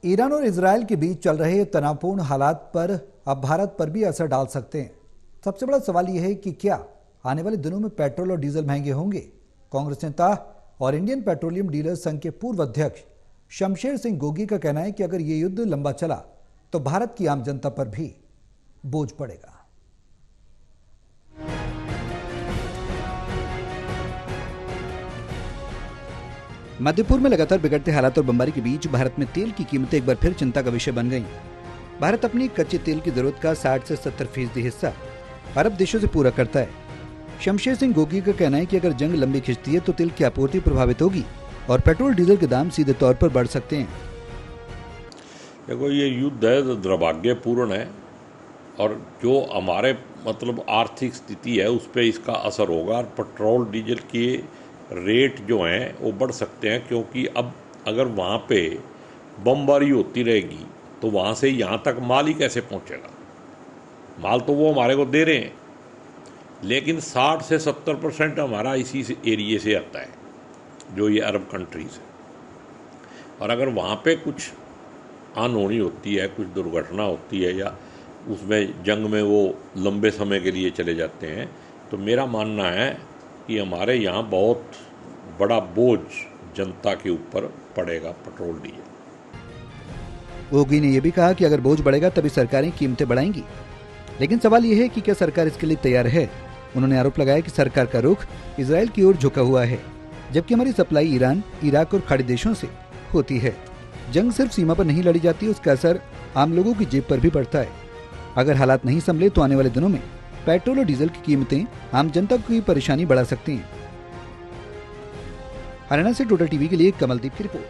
Iran और Israel के बीच चल रहे तनावपूर्ण हालात पर अब भारत पर भी असर डाल सकते हैं। सबसे बड़ा सवाल यह है कि क्या आने वाले दिनों में पेट्रोल और डीजल महंगे होंगे। कांग्रेस नेता और इंडियन पेट्रोलियम डीलर्स संघ के पूर्व अध्यक्ष शमशेर सिंह गोगी का कहना है कि अगर ये युद्ध लंबा चला तो भारत की आम जनता पर भी बोझ पड़ेगा। मध्य पूर्व में लगातार बिगड़ते हालात और बमबारी के बीच भारत में तेल की कीमतें एक बार फिर चिंता का विषय बन गईं। भारत अपनी कच्चे तेल की जरूरत का 60 से 70% हिस्सा अरब देशों से पूरा करता है। शमशेर सिंह गोगी का कहना है कि अगर जंग लंबी खिंचती है तो तेल की आपूर्ति प्रभावित होगी और पेट्रोल डीजल के दाम सीधे तौर पर बढ़ सकते हैं। देखो, ये युद्ध है दुर्भाग्यपूर्ण है और जो हमारे आर्थिक स्थिति है उस पर इसका असर होगा और पेट्रोल डीजल के रेट जो हैं वो बढ़ सकते हैं, क्योंकि अब अगर वहाँ पे बमबारी होती रहेगी तो वहाँ से यहाँ तक माल ही कैसे पहुँचेगा। माल तो वो हमारे को दे रहे हैं, लेकिन 60 से 70% हमारा इसी एरिए से आता है, जो ये अरब कंट्रीज़ है। और अगर वहाँ पे कुछ अनहोनी होती है, कुछ दुर्घटना होती है या उसमें जंग में वो लंबे समय के लिए चले जाते हैं, तो मेरा मानना है कि हमारे यहाँ बहुत बड़ा बोझ जनता के ऊपर पड़ेगा पेट्रोल डीजल। गोगी ने यह भी कहा कि अगर बोझ बढ़ेगा तभी सरकारें कीमतें बढ़ाएंगी, लेकिन सवाल यह है कि क्या सरकार इसके लिए तैयार है। उन्होंने आरोप लगाया कि सरकार का रुख इजरायल की ओर झुका हुआ है, जबकि हमारी सप्लाई ईरान, इराक और खाड़ी देशों से होती है। जंग सिर्फ सीमा पर नहीं लड़ी जाती, उसका असर आम लोगों की जेब पर भी पड़ता है। अगर हालात नहीं संभले तो आने वाले दिनों में पेट्रोल और डीजल की कीमतें आम जनता की परेशानी बढ़ा सकती हैं। हरियाणा से टोटल टीवी के लिए कमलदीप की रिपोर्ट।